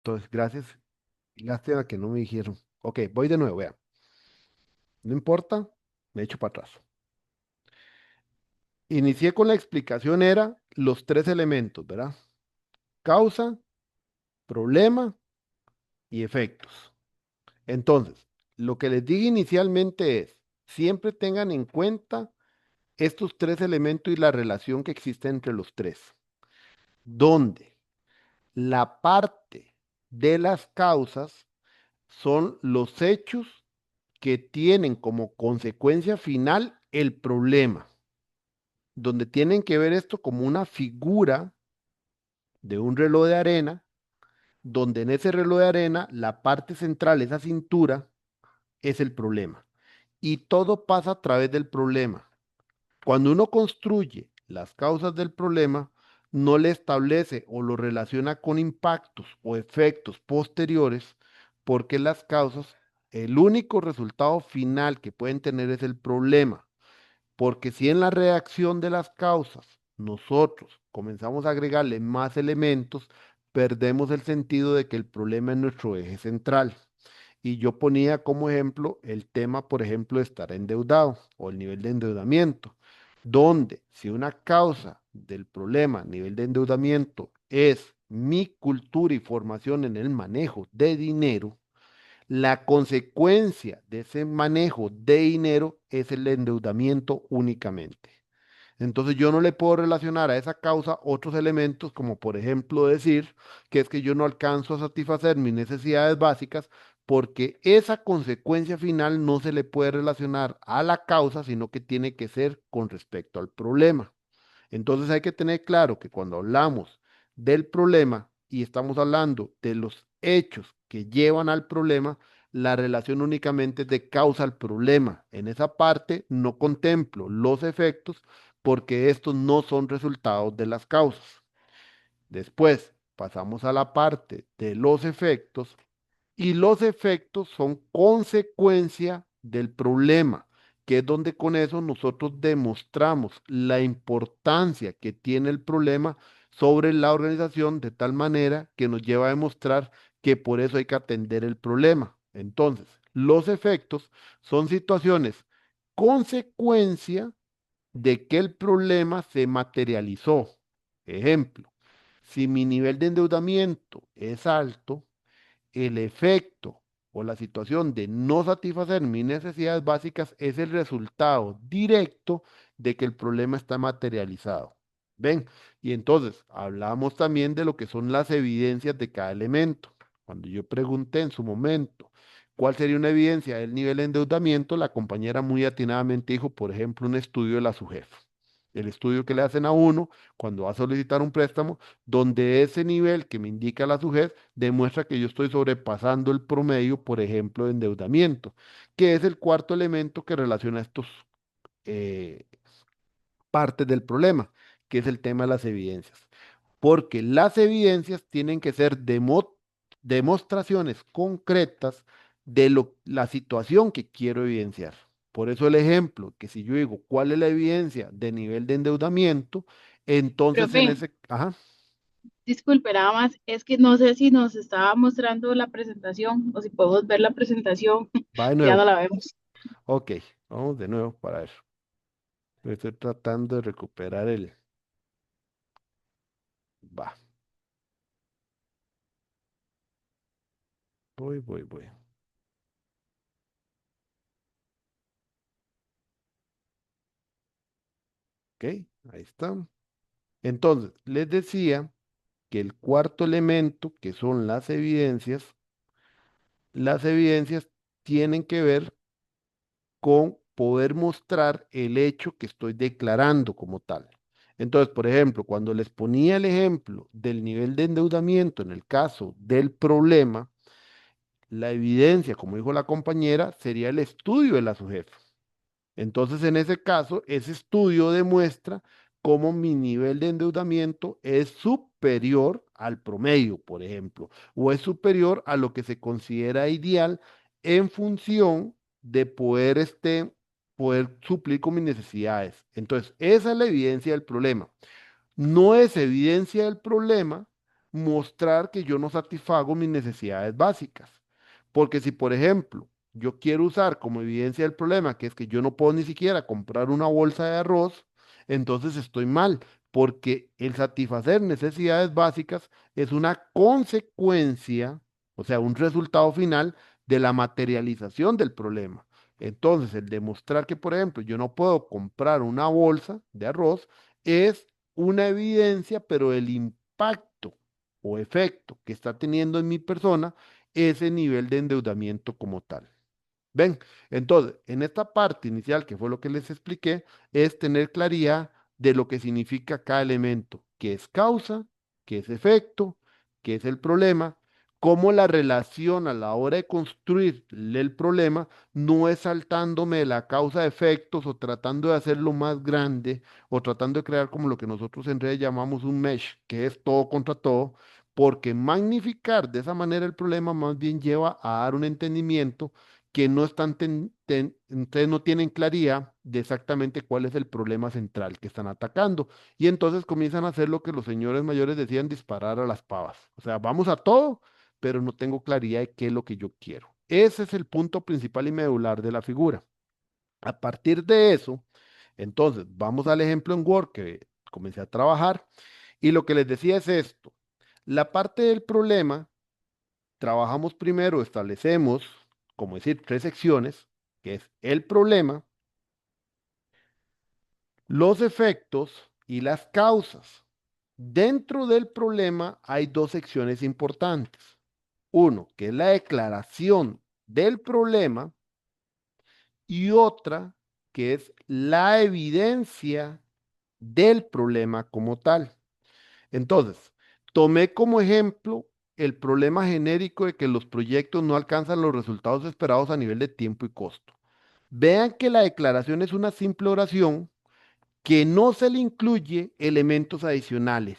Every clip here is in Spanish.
Entonces, gracias. Lástima que no me dijeron. Ok, voy de nuevo, vea. No importa, me echo para atrás. Inicié con la explicación, era los tres elementos, ¿verdad? Causa, problema y efectos. Entonces, lo que les dije inicialmente es, siempre tengan en cuenta estos tres elementos y la relación que existe entre los tres, donde la parte de las causas son los hechos que tienen como consecuencia final el problema, donde tienen que ver esto como una figura de un reloj de arena, donde en ese reloj de arena la parte central, esa cintura, es el problema. Y todo pasa a través del problema. Cuando uno construye las causas del problema, no le establece o lo relaciona con impactos o efectos posteriores, porque las causas, el único resultado final que pueden tener es el problema. Porque si en la reacción de las causas nosotros comenzamos a agregarle más elementos, perdemos el sentido de que el problema es nuestro eje central. Y yo ponía como ejemplo el tema, por ejemplo, de estar endeudado o el nivel de endeudamiento, donde si una causa del problema, nivel de endeudamiento, es mi cultura y formación en el manejo de dinero, la consecuencia de ese manejo de dinero es el endeudamiento únicamente. Entonces yo no le puedo relacionar a esa causa otros elementos, como por ejemplo decir que es que yo no alcanzo a satisfacer mis necesidades básicas, porque esa consecuencia final no se le puede relacionar a la causa, sino que tiene que ser con respecto al problema. Entonces hay que tener claro que cuando hablamos del problema y estamos hablando de los hechos que llevan al problema, la relación únicamente es de causa al problema. En esa parte no contemplo los efectos porque estos no son resultados de las causas. Después pasamos a la parte de los efectos y los efectos son consecuencia del problema, que es donde con eso nosotros demostramos la importancia que tiene el problema sobre la organización de tal manera que nos lleva a demostrar que por eso hay que atender el problema. Entonces, los efectos son situaciones consecuencia de que el problema se materializó. Ejemplo, si mi nivel de endeudamiento es alto, el efecto o la situación de no satisfacer mis necesidades básicas es el resultado directo de que el problema está materializado. ¿Ven? Y entonces hablamos también de lo que son las evidencias de cada elemento. Cuando yo pregunté en su momento cuál sería una evidencia del nivel de endeudamiento, la compañera muy atinadamente dijo, por ejemplo, un estudio de la SUGEF. El estudio que le hacen a uno cuando va a solicitar un préstamo, donde ese nivel que me indica la SUGEF demuestra que yo estoy sobrepasando el promedio, por ejemplo, de endeudamiento, que es el cuarto elemento que relaciona estos eh, partes del problema, que es el tema de las evidencias. Porque las evidencias tienen que ser demostraciones concretas de la situación que quiero evidenciar. Por eso el ejemplo, que si yo digo cuál es la evidencia de nivel de endeudamiento, entonces en Profe, ese, ajá, disculpe, nada más, es que no sé si nos estaba mostrando la presentación o si podemos ver la presentación, va de ya nuevo. no la vemos. Ok, vamos de nuevo para ver. Estoy tratando de recuperar el, va, voy. Ok, ahí está. Entonces, les decía que el cuarto elemento, que son las evidencias tienen que ver con poder mostrar el hecho que estoy declarando como tal. Entonces, por ejemplo, cuando les ponía el ejemplo del nivel de endeudamiento en el caso del problema, la evidencia, como dijo la compañera, sería el estudio de la sujeto. Entonces, en ese caso, ese estudio demuestra cómo mi nivel de endeudamiento es superior al promedio, por ejemplo, o es superior a lo que se considera ideal en función de poder, poder suplir con mis necesidades. Entonces, esa es la evidencia del problema. No es evidencia del problema mostrar que yo no satisfago mis necesidades básicas. Porque si, por ejemplo, yo quiero usar como evidencia el problema, que es que yo no puedo ni siquiera comprar una bolsa de arroz, entonces estoy mal, porque el satisfacer necesidades básicas es una consecuencia, o sea, un resultado final de la materialización del problema. Entonces, el demostrar que, por ejemplo, yo no puedo comprar una bolsa de arroz es una evidencia, pero el impacto o efecto que está teniendo en mi persona ese nivel de endeudamiento como tal. ¿Ven? Entonces, en esta parte inicial, que fue lo que les expliqué, es tener claridad de lo que significa cada elemento, qué es causa, qué es efecto, qué es el problema, cómo la relación a la hora de construir el problema no es saltándome de la causa de efectos o tratando de hacerlo más grande o tratando de crear como lo que nosotros en redes llamamos un mesh, que es todo contra todo, porque magnificar de esa manera el problema más bien lleva a dar un entendimiento que no están, ustedes no tienen claridad de exactamente cuál es el problema central que están atacando. Y entonces comienzan a hacer lo que los señores mayores decían, disparar a las pavas. O sea, vamos a todo, pero no tengo claridad de qué es lo que yo quiero. Ese es el punto principal y medular de la figura. A partir de eso, entonces, vamos al ejemplo en Word que comencé a trabajar y lo que les decía es esto. La parte del problema trabajamos primero, establecemos, como decir, tres secciones, que es el problema, los efectos y las causas. Dentro del problema hay dos secciones importantes. Uno, que es la declaración del problema y otra, que es la evidencia del problema como tal. Entonces, tomé como ejemplo el problema genérico de que los proyectos no alcanzan los resultados esperados a nivel de tiempo y costo. Vean que la declaración es una simple oración que no se le incluye elementos adicionales.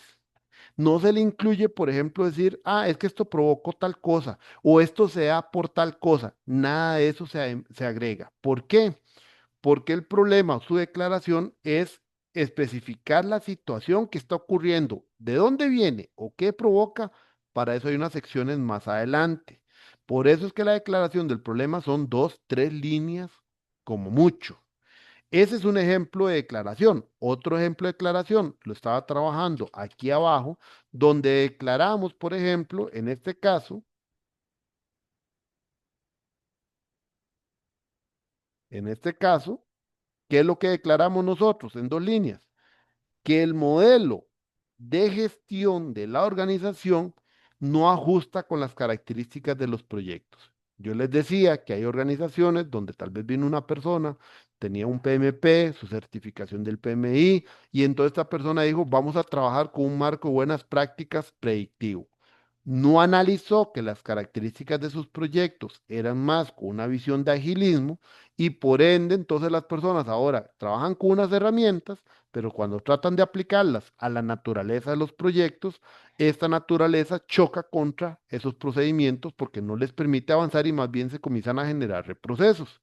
No se le incluye, por ejemplo, decir, es que esto provocó tal cosa o esto se da por tal cosa. Nada de eso se agrega. ¿Por qué? Porque el problema o su declaración es especificar la situación que está ocurriendo, de dónde viene o qué provoca. Para eso hay unas secciones más adelante. Por eso es que la declaración del problema son dos, tres líneas como mucho. Ese es un ejemplo de declaración. Otro ejemplo de declaración lo estaba trabajando aquí abajo, donde declaramos, por ejemplo, en este caso, ¿qué es lo que declaramos nosotros en dos líneas? Que el modelo de gestión de la organización no ajusta con las características de los proyectos. Yo les decía que hay organizaciones donde tal vez vino una persona, tenía un PMP, su certificación del PMI, y entonces esta persona dijo, vamos a trabajar con un marco de buenas prácticas predictivo. No analizó que las características de sus proyectos eran más con una visión de agilismo y por ende entonces las personas ahora trabajan con unas herramientas, pero cuando tratan de aplicarlas a la naturaleza de los proyectos, esta naturaleza choca contra esos procedimientos porque no les permite avanzar y más bien se comienzan a generar reprocesos.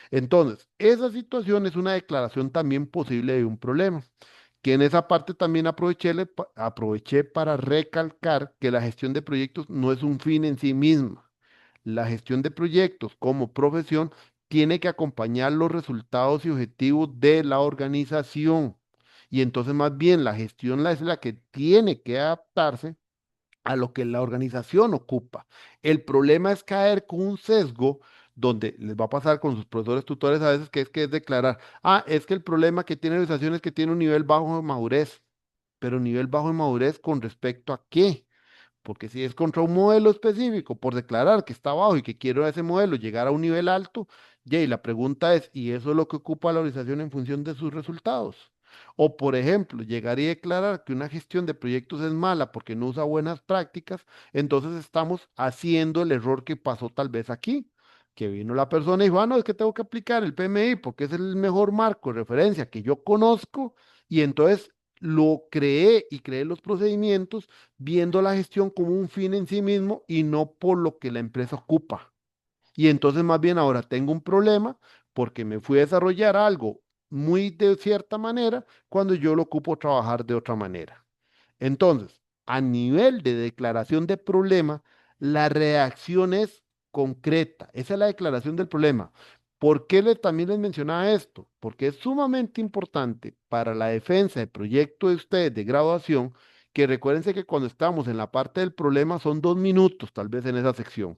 Entonces, esa situación es una declaración también posible de un problema que en esa parte también aproveché para recalcar que la gestión de proyectos no es un fin en sí misma. La gestión de proyectos como profesión tiene que acompañar los resultados y objetivos de la organización. Y entonces más bien la gestión es la que tiene que adaptarse a lo que la organización ocupa. El problema es caer con un sesgo donde les va a pasar con sus profesores tutores a veces que es declarar, es que el problema que tiene la organización es que tiene un nivel bajo de madurez, pero nivel bajo de madurez con respecto a qué. Porque si es contra un modelo específico, por declarar que está bajo y que quiero ese modelo llegar a un nivel alto, y la pregunta es, ¿y eso es lo que ocupa la organización en función de sus resultados? O, por ejemplo, llegar y declarar que una gestión de proyectos es mala porque no usa buenas prácticas, entonces estamos haciendo el error que pasó tal vez aquí, que vino la persona y dijo, no, es que tengo que aplicar el PMI porque es el mejor marco de referencia que yo conozco, y entonces lo creé y creé los procedimientos viendo la gestión como un fin en sí mismo y no por lo que la empresa ocupa. Y entonces más bien ahora tengo un problema porque me fui a desarrollar algo muy de cierta manera cuando yo lo ocupo trabajar de otra manera. Entonces, a nivel de declaración de problema, la reacción es concreta. Esa es la declaración del problema. ¿Por qué también les mencionaba esto? Porque es sumamente importante para la defensa del proyecto de ustedes de graduación, que recuérdense que cuando estamos en la parte del problema son 2 minutos, tal vez en esa sección.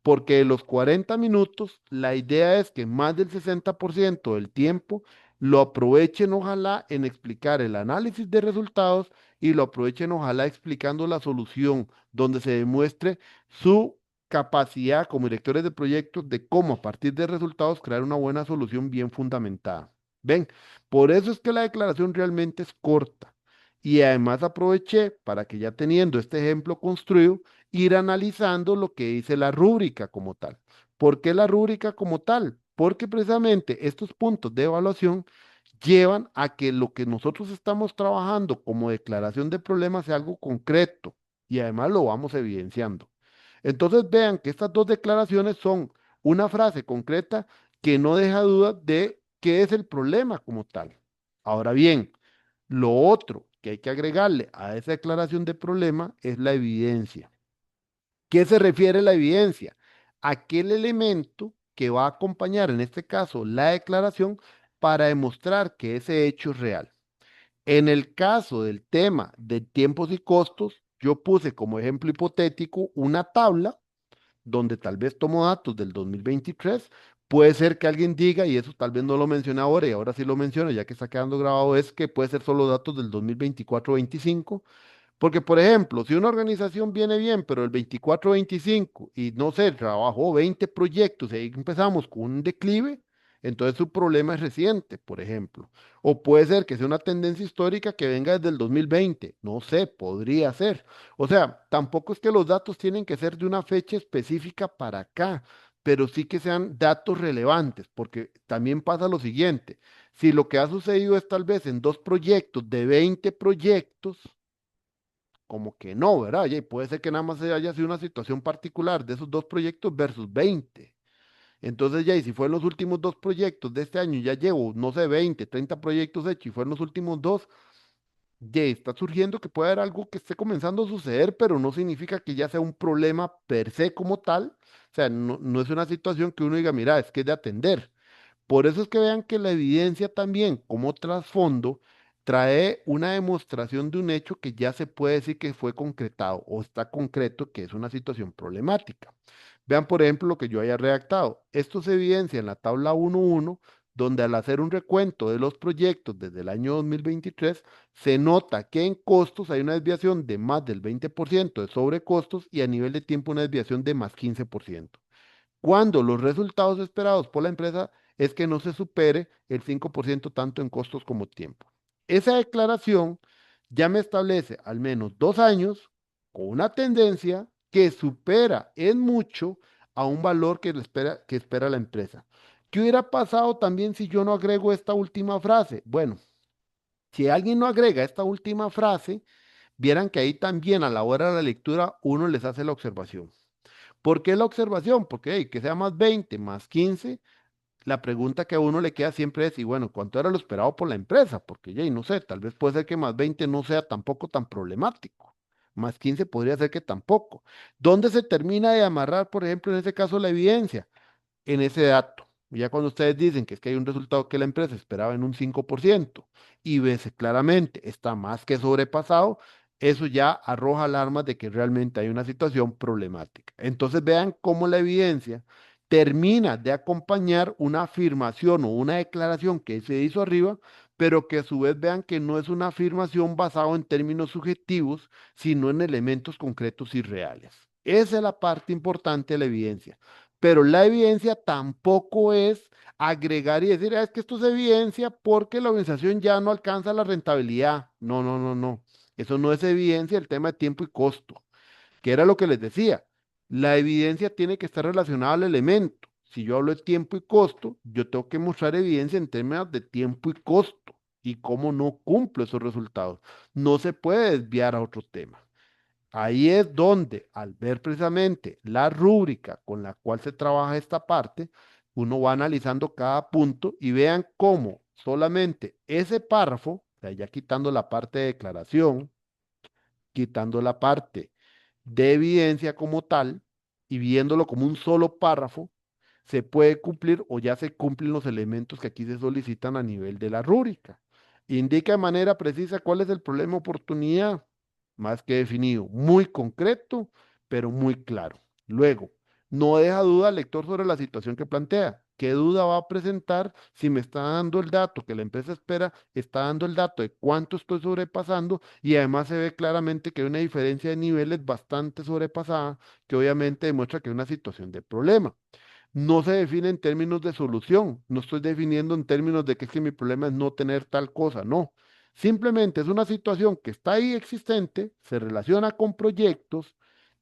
Porque de los 40 minutos, la idea es que más del 60% del tiempo lo aprovechen, ojalá, en explicar el análisis de resultados y lo aprovechen, ojalá, explicando la solución, donde se demuestre su capacidad como directores de proyectos de cómo a partir de resultados crear una buena solución bien fundamentada. ¿Ven? Por eso es que la declaración realmente es corta. Y además aproveché para que ya teniendo este ejemplo construido, ir analizando lo que dice la rúbrica como tal. ¿Por qué la rúbrica como tal? Porque precisamente estos puntos de evaluación llevan a que lo que nosotros estamos trabajando como declaración de problemas sea algo concreto y además lo vamos evidenciando. Entonces vean que estas dos declaraciones son una frase concreta que no deja duda de qué es el problema como tal. Ahora bien, lo otro que hay que agregarle a esa declaración de problema es la evidencia. ¿Qué se refiere la evidencia? Aquel elemento que va a acompañar, en este caso, la declaración para demostrar que ese hecho es real. En el caso del tema de tiempos y costos, yo puse como ejemplo hipotético una tabla donde tal vez tomo datos del 2023. Puede ser que alguien diga, y eso tal vez no lo mencioné ahora y ahora sí lo menciono, ya que está quedando grabado, es que puede ser solo datos del 2024-25. Porque, por ejemplo, si una organización viene bien, pero el 24-25 y no sé, trabajó 20 proyectos y ahí empezamos con un declive, entonces su problema es reciente, por ejemplo. O puede ser que sea una tendencia histórica que venga desde el 2020, no sé, podría ser. O sea, tampoco es que los datos tienen que ser de una fecha específica para acá, pero sí que sean datos relevantes, porque también pasa lo siguiente. Si lo que ha sucedido es tal vez en 2 proyectos de 20 proyectos, como que no, ¿verdad? Y puede ser que nada más haya sido una situación particular de esos 2 proyectos versus 20. Entonces ya, y si fue en los últimos 2 proyectos de este año, ya llevo, no sé, 20, 30 proyectos hechos y fueron los últimos dos, ya está surgiendo que puede haber algo que esté comenzando a suceder, pero no significa que ya sea un problema per se como tal. O sea, no es una situación que uno diga, mira, es que es de atender. Por eso es que vean que la evidencia también, como trasfondo, trae una demostración de un hecho que ya se puede decir que fue concretado o está concreto, que es una situación problemática. Vean, por ejemplo, lo que yo haya redactado. Esto se evidencia en la tabla 1.1, donde al hacer un recuento de los proyectos desde el año 2023, se nota que en costos hay una desviación de más del 20% de sobrecostos y a nivel de tiempo una desviación de más 15%, cuando los resultados esperados por la empresa es que no se supere el 5% tanto en costos como tiempo. Esa declaración ya me establece al menos 2 años con una tendencia que supera en mucho a un valor que espera la empresa. ¿Qué hubiera pasado también si yo no agrego esta última frase? Bueno, si alguien no agrega esta última frase, vieran que ahí también a la hora de la lectura uno les hace la observación. ¿Por qué la observación? Porque hey, que sea más 20, más 15, la pregunta que a uno le queda siempre es, y bueno, ¿cuánto era lo esperado por la empresa? Porque ya, y no sé, tal vez puede ser que más 20 no sea tampoco tan problemático. Más 15 podría ser que tampoco. ¿Dónde se termina de amarrar, por ejemplo, en ese caso, la evidencia? En ese dato. Ya cuando ustedes dicen que es que hay un resultado que la empresa esperaba en un 5% y ves claramente está más que sobrepasado, eso ya arroja alarmas de que realmente hay una situación problemática. Entonces vean cómo la evidencia termina de acompañar una afirmación o una declaración que se hizo arriba, pero que a su vez vean que no es una afirmación basada en términos subjetivos, sino en elementos concretos y reales. Esa es la parte importante de la evidencia. Pero la evidencia tampoco es agregar y decir, "Ah, es que esto es evidencia porque la organización ya no alcanza la rentabilidad". No, no, no, no. Eso no es evidencia, el tema de tiempo y costo, que era lo que les decía. La evidencia tiene que estar relacionada al elemento. Si yo hablo de tiempo y costo, yo tengo que mostrar evidencia en términos de tiempo y costo y cómo no cumplo esos resultados. No se puede desviar a otro tema. Ahí es donde, al ver precisamente la rúbrica con la cual se trabaja esta parte, uno va analizando cada punto y vean cómo solamente ese párrafo, o sea, ya quitando la parte de declaración, quitando la parte de evidencia como tal y viéndolo como un solo párrafo, se puede cumplir o ya se cumplen los elementos que aquí se solicitan a nivel de la rúbrica. Indica de manera precisa cuál es el problema o oportunidad, más que definido, muy concreto, pero muy claro. Luego, no deja duda al lector sobre la situación que plantea. ¿Qué duda va a presentar si me está dando el dato que la empresa espera, está dando el dato de cuánto estoy sobrepasando y además se ve claramente que hay una diferencia de niveles bastante sobrepasada que obviamente demuestra que hay una situación de problema? No se define en términos de solución, no estoy definiendo en términos de que es que mi problema es no tener tal cosa, no. Simplemente es una situación que está ahí existente, se relaciona con proyectos,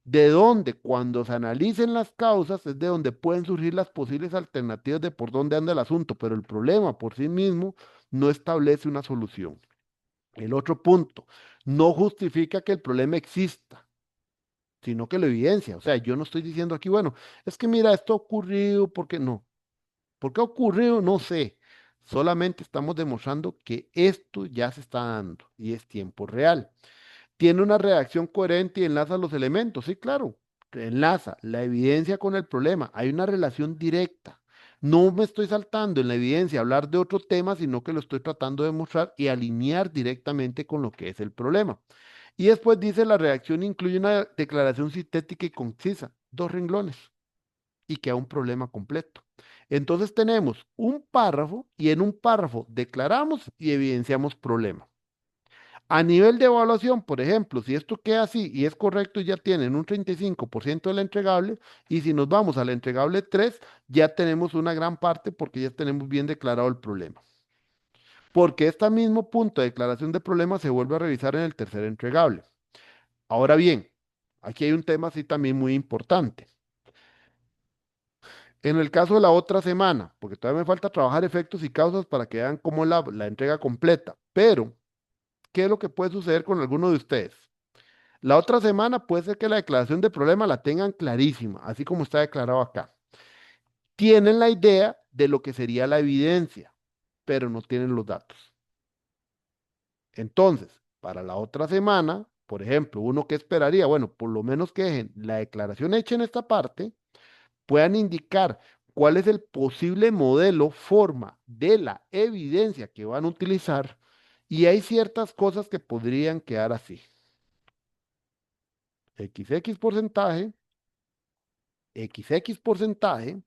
de donde cuando se analicen las causas es de donde pueden surgir las posibles alternativas de por dónde anda el asunto, pero el problema por sí mismo no establece una solución. El otro punto, no justifica que el problema exista, sino que lo evidencia. O sea, yo no estoy diciendo aquí, bueno, es que mira, esto ha ocurrido, ¿por qué no? ¿Por qué ha ocurrido? No sé. Solamente estamos demostrando que esto ya se está dando y es tiempo real. Tiene una reacción coherente y enlaza los elementos. Sí, claro, enlaza la evidencia con el problema. Hay una relación directa. No me estoy saltando en la evidencia a hablar de otro tema, sino que lo estoy tratando de mostrar y alinear directamente con lo que es el problema. Y después dice, la reacción incluye una declaración sintética y concisa, 2 renglones, y queda un problema completo. Entonces tenemos un párrafo y en un párrafo declaramos y evidenciamos problema. A nivel de evaluación, por ejemplo, si esto queda así y es correcto, ya tienen un 35% del entregable y si nos vamos al entregable 3, ya tenemos una gran parte porque ya tenemos bien declarado el problema. Porque este mismo punto de declaración de problema se vuelve a revisar en el tercer entregable. Ahora bien, aquí hay un tema así también muy importante. En el caso de la otra semana, porque todavía me falta trabajar efectos y causas para que vean cómo es la entrega completa, pero ¿qué es lo que puede suceder con alguno de ustedes? La otra semana puede ser que la declaración de problema la tengan clarísima, así como está declarado acá. Tienen la idea de lo que sería la evidencia, pero no tienen los datos. Entonces, para la otra semana, por ejemplo, uno que esperaría, bueno, por lo menos que dejen la declaración hecha en esta parte, puedan indicar cuál es el posible modelo, forma de la evidencia que van a utilizar, y hay ciertas cosas que podrían quedar así. XX porcentaje, XX porcentaje,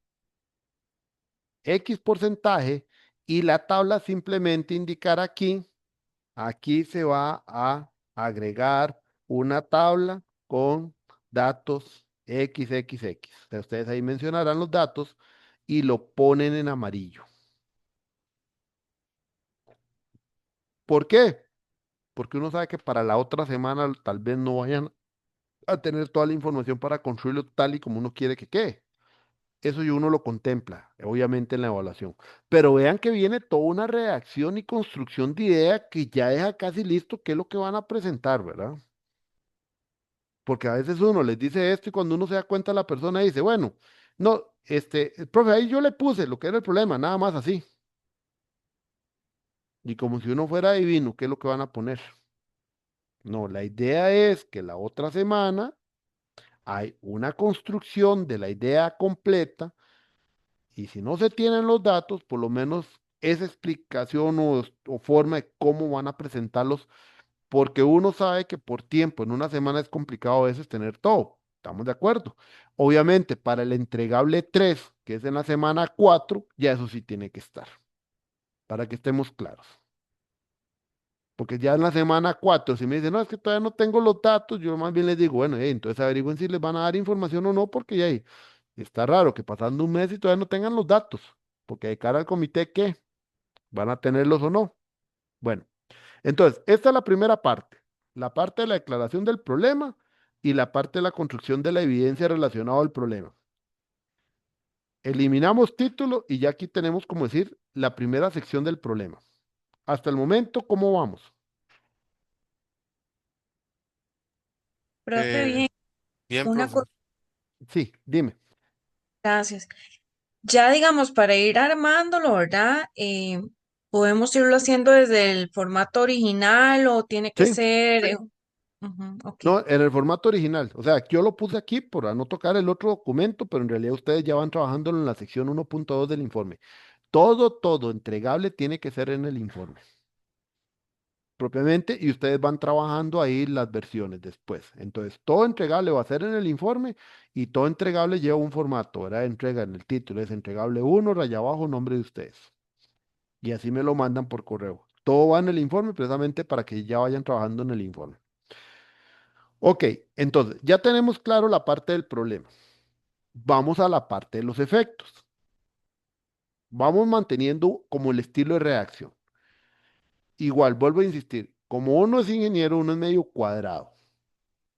X porcentaje, y la tabla simplemente indicar aquí se va a agregar una tabla con datos XXX. O sea, ustedes ahí mencionarán los datos y lo ponen en amarillo. ¿Por qué? Porque uno sabe que para la otra semana tal vez no vayan a tener toda la información para construirlo tal y como uno quiere que quede. Eso y uno lo contempla, obviamente en la evaluación. Pero vean que viene toda una redacción y construcción de idea que ya deja casi listo qué es lo que van a presentar, ¿verdad? Porque a veces uno les dice esto y cuando uno se da cuenta la persona dice, bueno, no, profe, ahí yo le puse lo que era el problema, nada más así. Y como si uno fuera adivino, ¿qué es lo que van a poner? No, la idea es que la otra semana hay una construcción de la idea completa y si no se tienen los datos, por lo menos esa explicación o forma de cómo van a presentarlos, porque uno sabe que por tiempo, en una semana es complicado a veces tener todo. ¿Estamos de acuerdo? Obviamente, para el entregable 3 que es en la semana 4 ya eso sí tiene que estar, para que estemos claros. Porque ya en la semana 4 si me dicen, no, es que todavía no tengo los datos, yo más bien les digo, bueno, entonces averigüen si les van a dar información o no, porque ya ahí está raro que pasando un mes y todavía no tengan los datos, porque de cara al comité, ¿qué? ¿Van a tenerlos o no? Bueno, entonces, esta es la primera parte, la parte de la declaración del problema y la parte de la construcción de la evidencia relacionada al problema. Eliminamos título y ya aquí tenemos, como decir, la primera sección del problema. Hasta el momento, ¿cómo vamos? Profe, Eh, bien, bien, una profe. cosa, Sí, dime. gracias. Ya digamos, para ir armándolo, ¿verdad? ¿Podemos irlo haciendo desde el formato original o tiene que Sí, ser? Ok. No, en el formato original. O sea, yo lo puse aquí para no tocar el otro documento, pero en realidad ustedes ya van trabajando en la sección 1.2 del informe. Todo entregable tiene que ser en el informe propiamente y ustedes van trabajando ahí las versiones después. Entonces, todo entregable va a ser en el informe y todo entregable lleva un formato, ¿verdad? Entrega en el título, es entregable uno raya abajo, nombre de ustedes. Y así me lo mandan por correo. Todo va en el informe precisamente para que ya vayan trabajando en el informe. Ok, entonces, ya tenemos claro la parte del problema. Vamos a la parte de los efectos. Vamos manteniendo como el estilo de reacción. Igual, vuelvo a insistir, como uno es ingeniero, uno es medio cuadrado.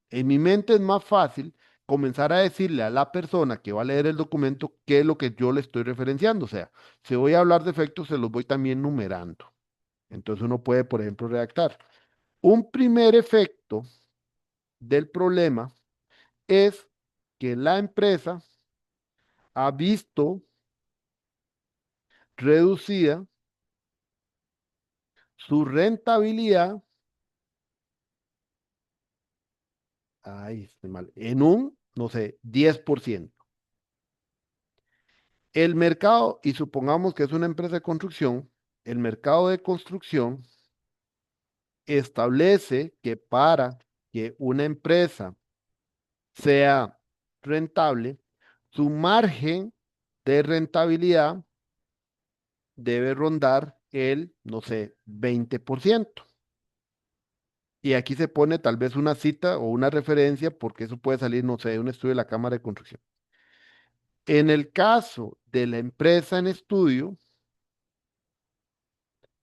En mi mente es más fácil comenzar a decirle a la persona que va a leer el documento qué es lo que yo le estoy referenciando. O sea, si voy a hablar de efectos, se los voy también numerando. Entonces uno puede, por ejemplo, redactar. Un primer efecto del problema es que la empresa ha visto reducida su rentabilidad, ay, estoy mal, en un, no sé, 10%. El mercado, y supongamos que es una empresa de construcción, el mercado de construcción establece que para que una empresa sea rentable, su margen de rentabilidad debe rondar el, no sé, 20%. Y aquí se pone tal vez una cita o una referencia porque eso puede salir, no sé, de un estudio de la Cámara de Construcción. En el caso de la empresa en estudio,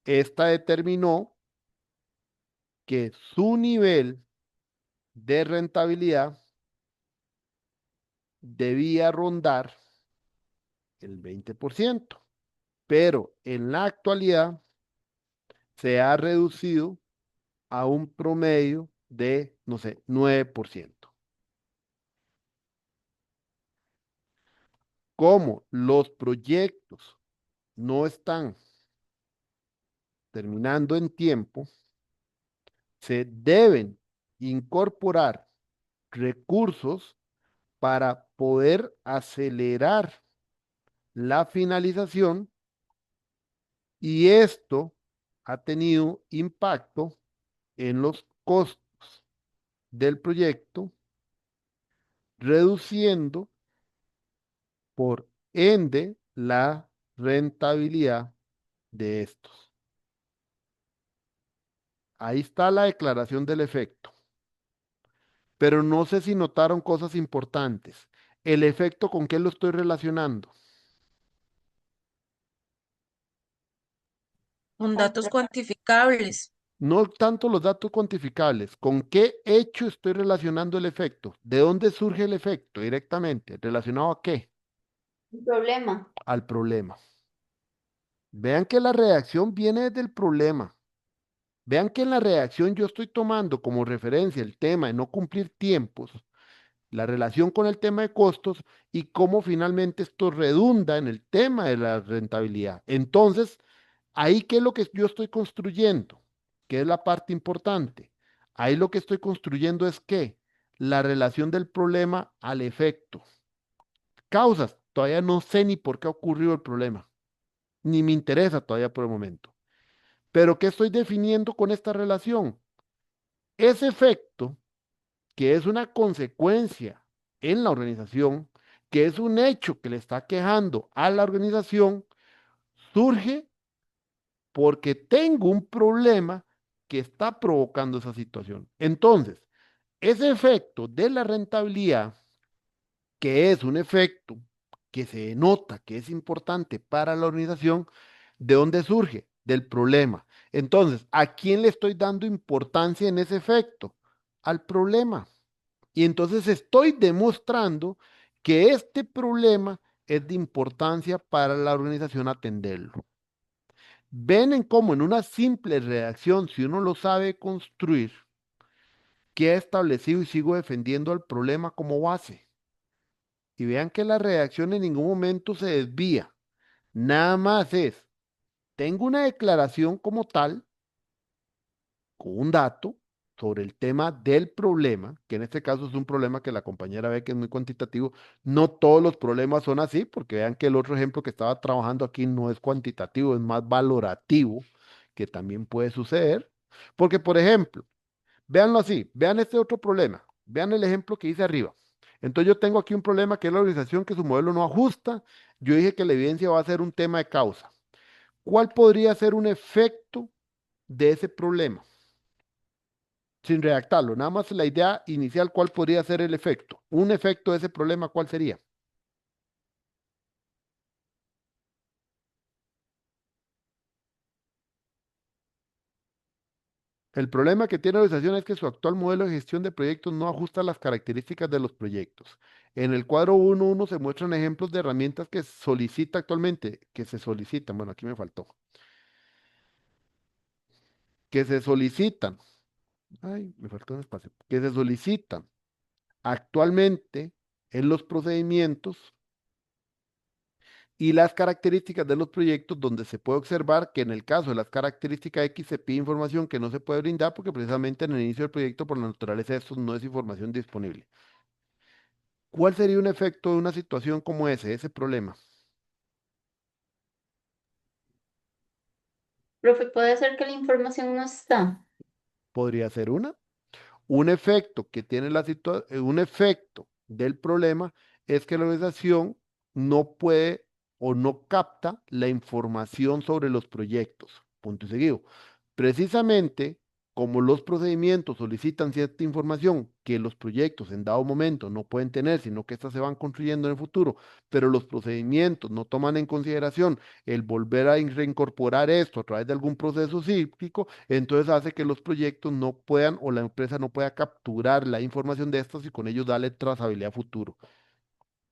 esta determinó que su nivel de rentabilidad debía rondar el 20%, pero en la actualidad se ha reducido a un promedio de, no sé, 9%. Como los proyectos no están terminando en tiempo, se deben incorporar recursos para poder acelerar la finalización y esto ha tenido impacto en los costos del proyecto, reduciendo por ende la rentabilidad de estos. Ahí está la declaración del efecto. Pero no sé si notaron cosas importantes. El efecto, ¿con qué lo estoy relacionando? Con datos cuantificables. No tanto los datos cuantificables, ¿con qué hecho estoy relacionando el efecto? ¿De dónde surge el efecto directamente? ¿Relacionado a qué? Un problema. Al problema. Vean que la reacción viene del problema. Vean que en la reacción yo estoy tomando como referencia el tema de no cumplir tiempos, la relación con el tema de costos y cómo finalmente esto redunda en el tema de la rentabilidad. Entonces, ahí, ¿qué es lo que yo estoy construyendo? ¿Qué es la parte importante? Ahí lo que estoy construyendo es que la relación del problema al efecto. Causas, todavía no sé ni por qué ocurrió el problema, ni me interesa todavía por el momento. Pero ¿qué estoy definiendo con esta relación? Ese efecto, que es una consecuencia en la organización, que es un hecho que le está quejando a la organización, surge porque tengo un problema que está provocando esa situación. Entonces, ese efecto de la rentabilidad, que es un efecto que se nota que es importante para la organización, ¿de dónde surge? Del problema. Entonces, ¿a quién le estoy dando importancia en ese efecto? Al problema. Y entonces estoy demostrando que este problema es de importancia para la organización atenderlo. Ven en cómo en una simple redacción, si uno lo sabe construir, queda establecido y sigo defendiendo al problema como base. Y vean que la redacción en ningún momento se desvía. Nada más es, tengo una declaración como tal, con un dato, sobre el tema del problema, que en este caso es un problema que la compañera ve que es muy cuantitativo, no todos los problemas son así, porque vean que el otro ejemplo que estaba trabajando aquí no es cuantitativo, es más valorativo, que también puede suceder. Porque, por ejemplo, véanlo así, vean este otro problema, vean el ejemplo que hice arriba. Entonces yo tengo aquí un problema que es la organización que su modelo no ajusta. Yo dije que la evidencia va a ser un tema de causa. ¿Cuál podría ser un efecto de ese problema? Sin redactarlo, nada más la idea inicial, ¿cuál podría ser el efecto? Un efecto de ese problema, ¿cuál sería? El problema que tiene la organización es que su actual modelo de gestión de proyectos no ajusta las características de los proyectos. En el cuadro 1.1 se muestran ejemplos de herramientas que solicita actualmente, que se solicitan, bueno, aquí me faltó, que se solicitan, ay, me faltó un espacio, que se solicitan actualmente en los procedimientos y las características de los proyectos donde se puede observar que en el caso de las características X se pide información que no se puede brindar porque precisamente en el inicio del proyecto por la naturaleza de estos no es información disponible. ¿Cuál sería un efecto de una situación como ese problema? Profe, puede ser que la información no está. Podría ser una. Un efecto que tiene un efecto del problema es que la organización no puede o no capta la información sobre los proyectos. Punto y seguido. Precisamente como los procedimientos solicitan cierta información que los proyectos en dado momento no pueden tener, sino que éstas se van construyendo en el futuro, pero los procedimientos no toman en consideración el volver a reincorporar esto a través de algún proceso cíclico, entonces hace que los proyectos no puedan o la empresa no pueda capturar la información de estos y con ello darle trazabilidad a futuro.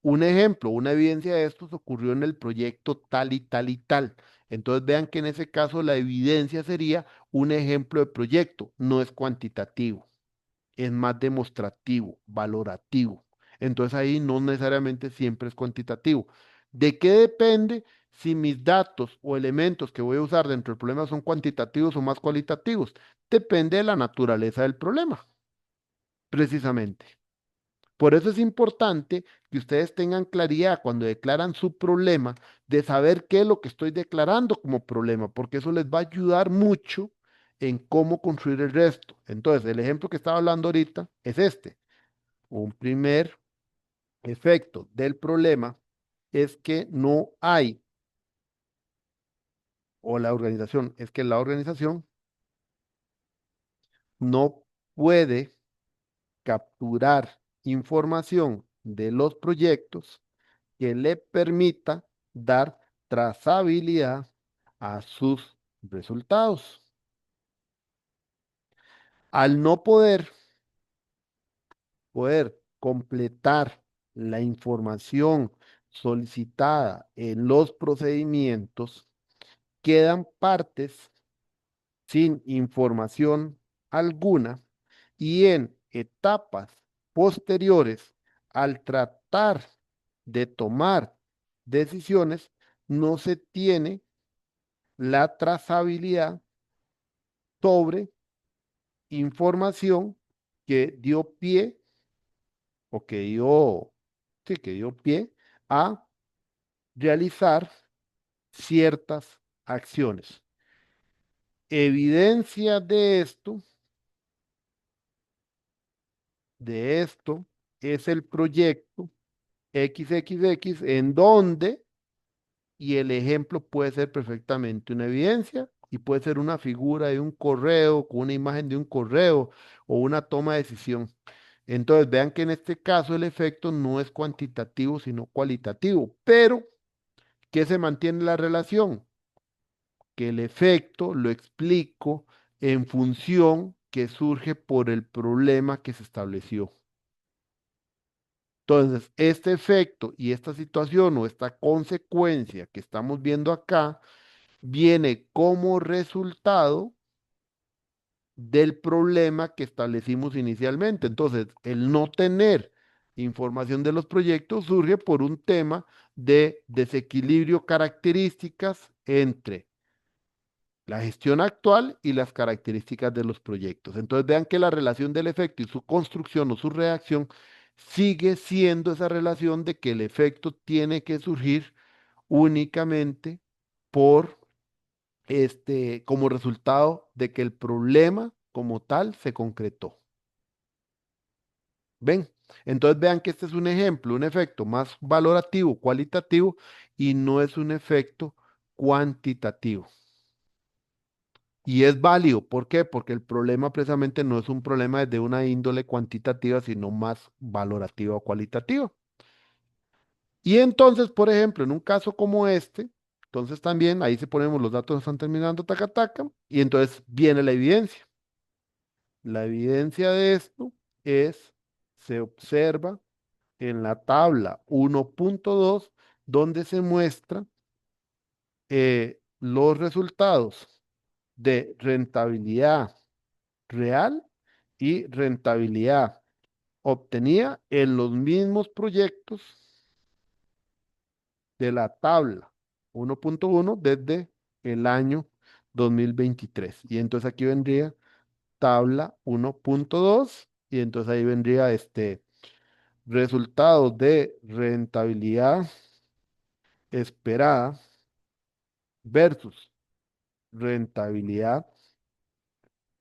Un ejemplo, una evidencia de esto ocurrió en el proyecto tal y tal y tal. Entonces vean que en ese caso la evidencia sería un ejemplo de proyecto, no es cuantitativo, es más demostrativo, valorativo. Entonces ahí no necesariamente siempre es cuantitativo. ¿De qué depende si mis datos o elementos que voy a usar dentro del problema son cuantitativos o más cualitativos? Depende de la naturaleza del problema, precisamente. Por eso es importante que ustedes tengan claridad cuando declaran su problema de saber qué es lo que estoy declarando como problema, porque eso les va a ayudar mucho en cómo construir el resto. Entonces, el ejemplo que estaba hablando ahorita es este. Un primer efecto del problema es que no hay, o la organización, es que la organización no puede capturar información de los proyectos que le permita dar trazabilidad a sus resultados. Al no poder completar la información solicitada en los procedimientos, quedan partes sin información alguna y en etapas posteriores, al tratar de tomar decisiones, no se tiene la trazabilidad sobre información que dio pie o que dio, sí, que dio pie a realizar ciertas acciones. Evidencia de esto es el proyecto XXX en donde, y el ejemplo puede ser perfectamente una evidencia y puede ser una figura de un correo, con una imagen de un correo o una toma de decisión. Entonces, vean que en este caso el efecto no es cuantitativo, sino cualitativo, pero ¿qué se mantiene la relación? Que el efecto lo explico en función que surge por el problema que se estableció. Entonces, este efecto y esta situación o esta consecuencia que estamos viendo acá viene como resultado del problema que establecimos inicialmente. Entonces, el no tener información de los proyectos surge por un tema de desequilibrio características entre la gestión actual y las características de los proyectos. Entonces vean que la relación del efecto y su construcción o su reacción sigue siendo esa relación de que el efecto tiene que surgir únicamente por como resultado de que el problema como tal se concretó. ¿Ven? Entonces vean que este es un ejemplo, un efecto más valorativo, cualitativo, y no es un efecto cuantitativo. Y es válido, ¿por qué? Porque el problema precisamente no es un problema de una índole cuantitativa, sino más valorativa o cualitativa. Y entonces, por ejemplo, en un caso como este, entonces también ahí se ponemos los datos están terminando, taca, taca, y entonces viene la evidencia. La evidencia de esto se observa en la tabla 1.2, donde se muestra los resultados de rentabilidad real y rentabilidad obtenida en los mismos proyectos de la tabla 1.1 desde el año 2023. Y entonces aquí vendría tabla 1.2 y entonces ahí vendría resultados de rentabilidad esperada versus rentabilidad,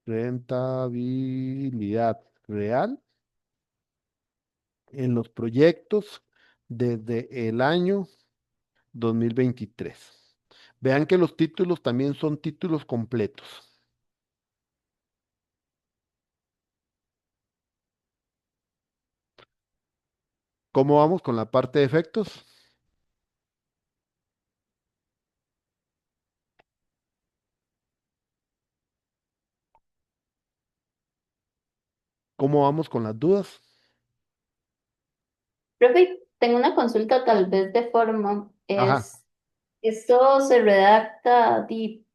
rentabilidad real en los proyectos desde el año 2023. Vean que los títulos también son títulos completos. ¿Cómo vamos con la parte de efectos? ¿Cómo vamos con las dudas? Profe, tengo una consulta tal vez de forma. Ajá. Esto se redacta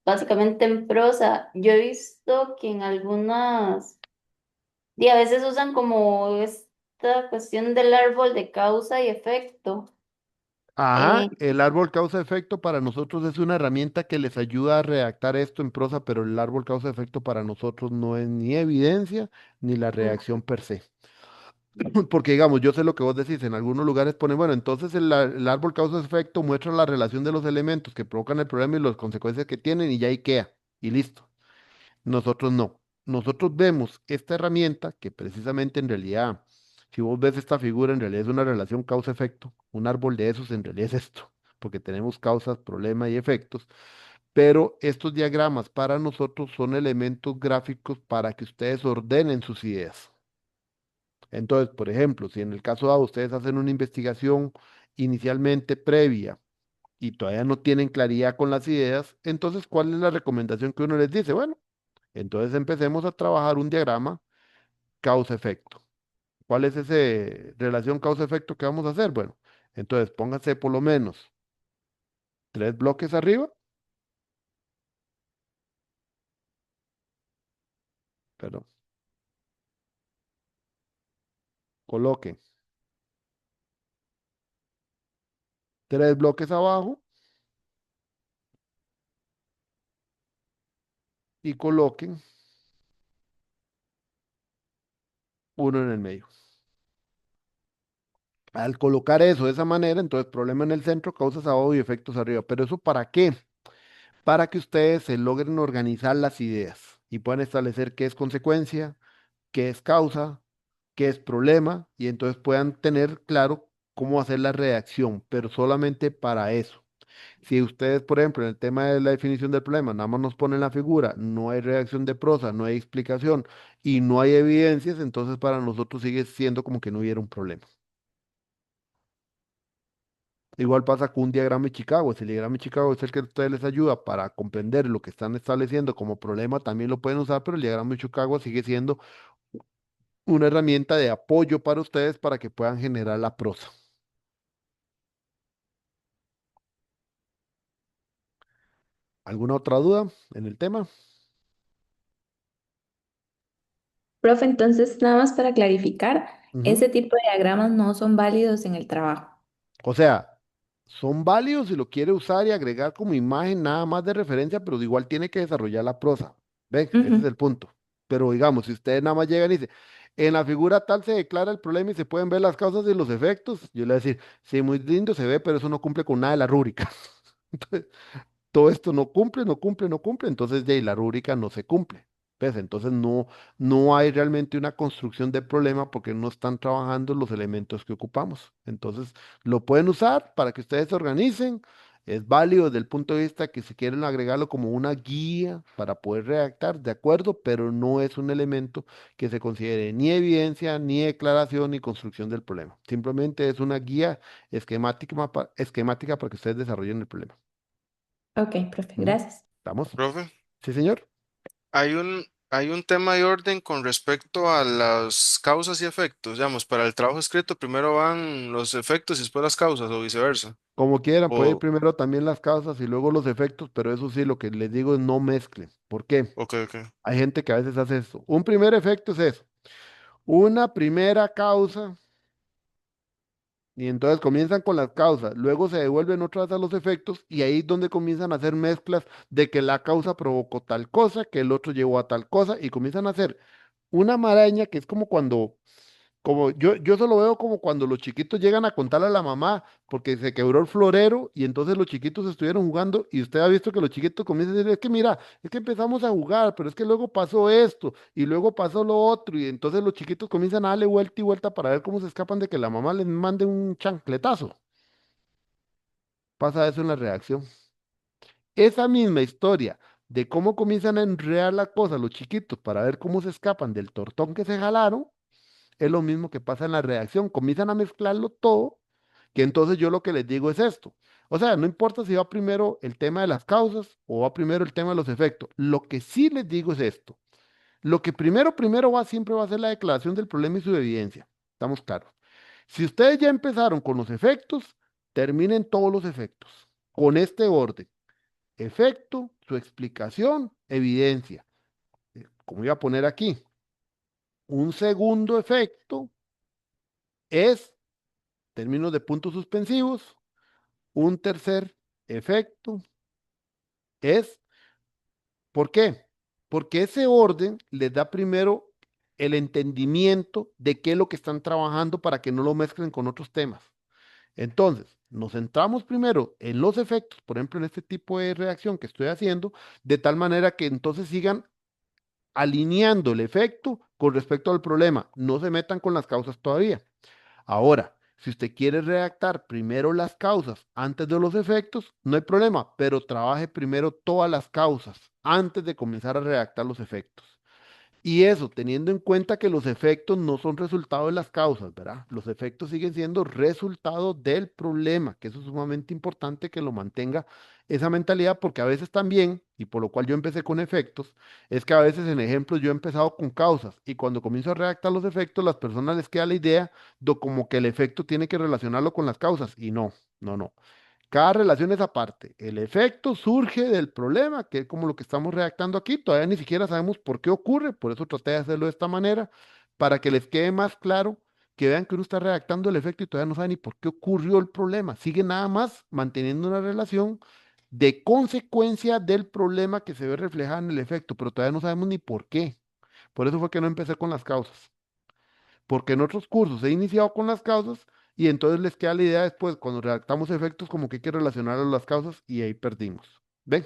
básicamente en prosa. Yo he visto que en a veces usan como esta cuestión del árbol de causa y efecto. Ajá, Eh, el árbol causa-efecto para nosotros es una herramienta que les ayuda a redactar esto en prosa, pero el árbol causa-efecto para nosotros no es ni evidencia ni la mm, reacción per se. Porque digamos, yo sé lo que vos decís, en algunos lugares ponen, bueno, entonces el árbol causa-efecto muestra la relación de los elementos que provocan el problema y las consecuencias que tienen y ya ahí queda, y listo. Nosotros no. Nosotros vemos esta herramienta que precisamente en realidad, si vos ves esta figura, en realidad es una relación causa-efecto. Un árbol de esos en realidad es esto, porque tenemos causas, problemas y efectos. Pero estos diagramas para nosotros son elementos gráficos para que ustedes ordenen sus ideas. Entonces, por ejemplo, si en el caso A ustedes hacen una investigación inicialmente previa y todavía no tienen claridad con las ideas, entonces, ¿cuál es la recomendación que uno les dice? Bueno, entonces empecemos a trabajar un diagrama causa-efecto. ¿Cuál es esa relación causa-efecto que vamos a hacer? Bueno, entonces pónganse por lo menos 3 bloques arriba, perdón, coloquen 3 bloques abajo y coloquen uno en el medio. Al colocar eso de esa manera, entonces problema en el centro, causas abajo y efectos arriba. ¿Pero eso para qué? Para que ustedes se logren organizar las ideas y puedan establecer qué es consecuencia, qué es causa, qué es problema, y entonces puedan tener claro cómo hacer la reacción, pero solamente para eso. Si ustedes, por ejemplo, en el tema de la definición del problema, nada más nos ponen la figura, no hay reacción de prosa, no hay explicación y no hay evidencias, entonces para nosotros sigue siendo como que no hubiera un problema. Igual pasa con un diagrama de Chicago. Si el diagrama de Chicago es el que a ustedes les ayuda para comprender lo que están estableciendo como problema, también lo pueden usar, pero el diagrama de Chicago sigue siendo una herramienta de apoyo para ustedes para que puedan generar la prosa. ¿Alguna otra duda en el tema? Profe, entonces nada más para clarificar, Ujú. ese tipo de diagramas no son válidos en el trabajo. O sea, son válidos si lo quiere usar y agregar como imagen nada más de referencia, pero igual tiene que desarrollar la prosa. ¿Ven? Ese es Ujú. el punto. Pero digamos, si ustedes nada más llegan y dicen, en la figura tal se declara el problema y se pueden ver las causas y los efectos, yo le voy a decir, sí, muy lindo se ve, pero eso no cumple con nada de la rúbrica. Entonces, todo esto no cumple, no cumple, no cumple, entonces ya y la rúbrica no se cumple. ¿Ves? Entonces no hay realmente una construcción de problema porque no están trabajando los elementos que ocupamos. Entonces lo pueden usar para que ustedes se organicen. Es válido desde el punto de vista que si quieren agregarlo como una guía para poder redactar, de acuerdo, pero no es un elemento que se considere ni evidencia, ni declaración, ni construcción del problema. Simplemente es una guía esquemática para que ustedes desarrollen el problema. Ok, profe, Ujú. gracias. ¿Estamos? Profe, Sí, señor. hay un tema de orden con respecto a las causas y efectos. Digamos, para el trabajo escrito primero van los efectos y después las causas o viceversa. Como quieran, puede ir O, primero también las causas y luego los efectos, pero eso sí, lo que les digo es no mezclen. ¿Por qué? ok, ok. Hay gente que a veces hace esto. Un primer efecto es eso. Una primera causa, y entonces comienzan con las causas, luego se devuelven otra vez a los efectos, y ahí es donde comienzan a hacer mezclas de que la causa provocó tal cosa, que el otro llevó a tal cosa, y comienzan a hacer una maraña que es como cuando como yo solo veo como cuando los chiquitos llegan a contarle a la mamá porque se quebró el florero y entonces los chiquitos estuvieron jugando y usted ha visto que los chiquitos comienzan a decir, es que mira, es que empezamos a jugar, pero es que luego pasó esto y luego pasó lo otro y entonces los chiquitos comienzan a darle vuelta y vuelta para ver cómo se escapan de que la mamá les mande un chancletazo. Pasa eso en la reacción. Esa misma historia de cómo comienzan a enredar la cosa los chiquitos para ver cómo se escapan del tortón que se jalaron es lo mismo que pasa en la reacción. Comienzan a mezclarlo todo, que entonces yo lo que les digo es esto. O sea, no importa si va primero el tema de las causas o va primero el tema de los efectos. Lo que sí les digo es esto. Lo que primero va siempre va a ser la declaración del problema y su evidencia. Estamos claros. Si ustedes ya empezaron con los efectos, terminen todos los efectos con este orden. Efecto, su explicación, evidencia. Como iba a poner aquí, un segundo efecto es términos de puntos suspensivos. Un tercer efecto es, ¿por qué? Porque ese orden les da primero el entendimiento de qué es lo que están trabajando para que no lo mezclen con otros temas. Entonces, nos centramos primero en los efectos, por ejemplo, en este tipo de reacción que estoy haciendo, de tal manera que entonces sigan alineando el efecto con respecto al problema. No se metan con las causas todavía. Ahora, si usted quiere redactar primero las causas antes de los efectos, no hay problema, pero trabaje primero todas las causas antes de comenzar a redactar los efectos. Y eso teniendo en cuenta que los efectos no son resultado de las causas, ¿verdad? Los efectos siguen siendo resultado del problema, que eso es sumamente importante que lo mantenga esa mentalidad, porque a veces también, y por lo cual yo empecé con efectos, es que a veces en ejemplos yo he empezado con causas y cuando comienzo a redactar los efectos, las personas les queda la idea de como que el efecto tiene que relacionarlo con las causas, y no. Cada relación es aparte. El efecto surge del problema, que es como lo que estamos redactando aquí. Todavía ni siquiera sabemos por qué ocurre, por eso traté de hacerlo de esta manera, para que les quede más claro que vean que uno está redactando el efecto y todavía no sabe ni por qué ocurrió el problema. Sigue nada más manteniendo una relación de consecuencia del problema que se ve reflejada en el efecto, pero todavía no sabemos ni por qué. Por eso fue que no empecé con las causas porque en otros cursos he iniciado con las causas y entonces les queda la idea después, cuando redactamos efectos, como que hay que relacionar a las causas y ahí perdimos. ¿Ven?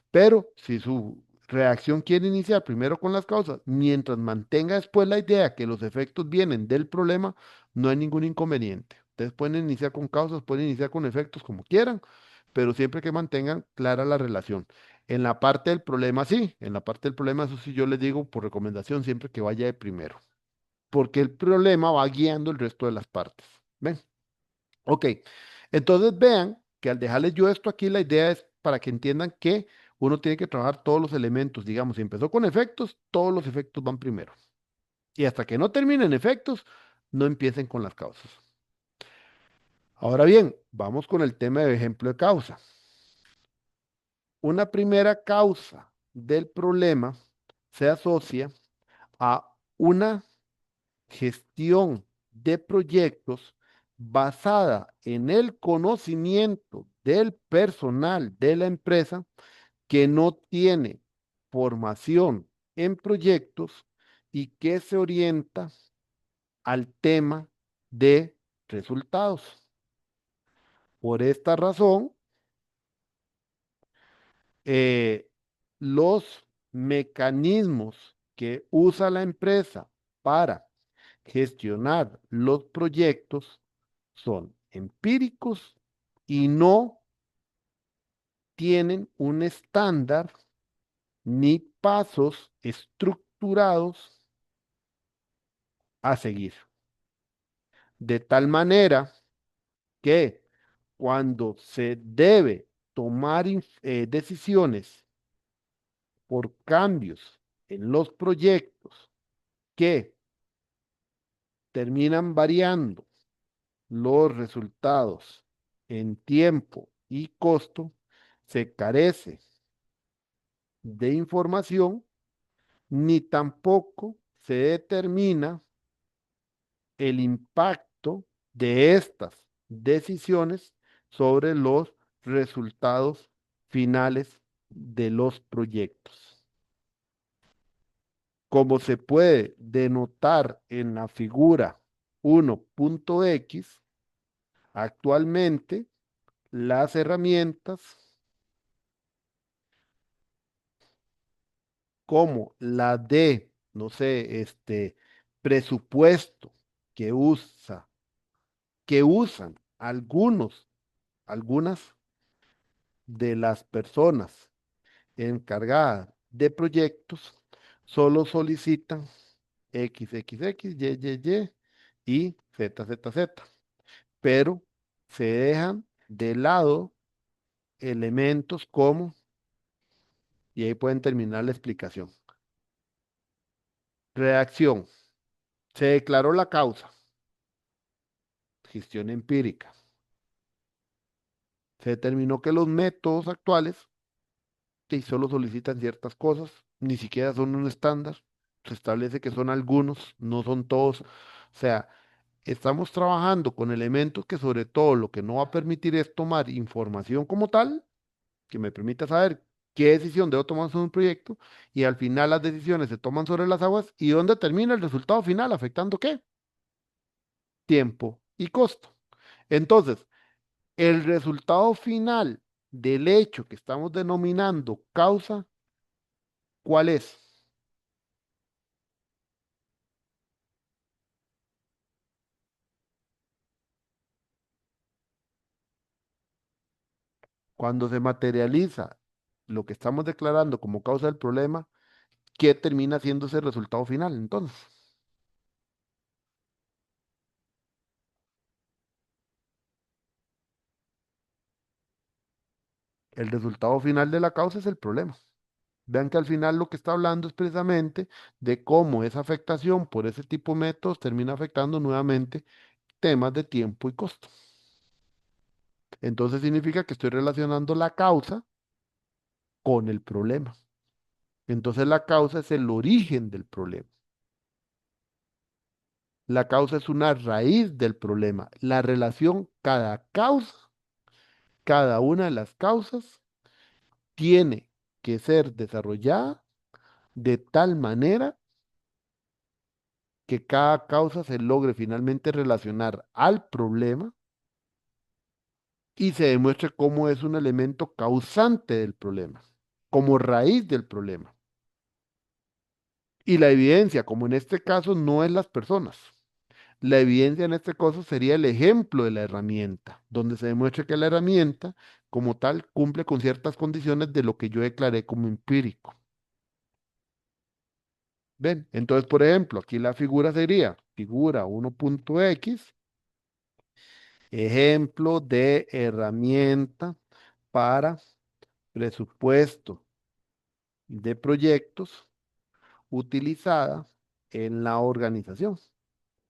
Pero si su reacción quiere iniciar primero con las causas, mientras mantenga después la idea que los efectos vienen del problema, no hay ningún inconveniente. Ustedes pueden iniciar con causas, pueden iniciar con efectos como quieran, pero siempre que mantengan clara la relación. En la parte del problema, sí, en la parte del problema, eso sí yo les digo por recomendación siempre que vaya de primero porque el problema va guiando el resto de las partes. ¿Ven? Ok, entonces vean que al dejarles yo esto aquí, la idea es para que entiendan que uno tiene que trabajar todos los elementos. Digamos, si empezó con efectos, todos los efectos van primero. Y hasta que no terminen efectos, no empiecen con las causas. Ahora bien, vamos con el tema de ejemplo de causa. Una primera causa del problema se asocia a una gestión de proyectos basada en el conocimiento del personal de la empresa que no tiene formación en proyectos y que se orienta al tema de resultados. Por esta razón, eh, los mecanismos que usa la empresa para gestionar los proyectos son empíricos y no tienen un estándar ni pasos estructurados a seguir. De tal manera que cuando se debe tomar decisiones por cambios en los proyectos que terminan variando los resultados en tiempo y costo, se carece de información ni tampoco se determina el impacto de estas decisiones sobre los resultados finales de los proyectos. Como se puede denotar en la figura 1.x, actualmente las herramientas como la de, no sé, presupuesto que que usan algunas de las personas encargadas de proyectos, solo solicitan XXX, YYY y ZZZ, pero se dejan de lado elementos como, y ahí pueden terminar la explicación. Reacción. Se declaró la causa. Gestión empírica. Se determinó que los métodos actuales que solo solicitan ciertas cosas, ni siquiera son un estándar. Se establece que son algunos, no son todos. O sea, estamos trabajando con elementos que sobre todo lo que no va a permitir es tomar información como tal, que me permita saber qué decisión debo tomar sobre un proyecto y al final las decisiones se toman sobre las aguas y dónde termina el resultado final, afectando qué, tiempo y costo. Entonces, el resultado final del hecho que estamos denominando causa, ¿cuál es? Cuando se materializa lo que estamos declarando como causa del problema, ¿qué termina siendo ese resultado final? Entonces, el resultado final de la causa es el problema. Vean que al final lo que está hablando es precisamente de cómo esa afectación por ese tipo de métodos termina afectando nuevamente temas de tiempo y costo. Entonces significa que estoy relacionando la causa con el problema. Entonces la causa es el origen del problema. La causa es una raíz del problema. La relación, cada causa, cada una de las causas tiene que ser desarrollada de tal manera que cada causa se logre finalmente relacionar al problema y se demuestre cómo es un elemento causante del problema, como raíz del problema. Y la evidencia, como en este caso, no es las personas. La evidencia en este caso sería el ejemplo de la herramienta, donde se demuestra que la herramienta, como tal, cumple con ciertas condiciones de lo que yo declaré como empírico. ¿Ven? Entonces, por ejemplo, aquí la figura sería figura 1.x, ejemplo de herramienta para presupuesto de proyectos utilizada en la organización.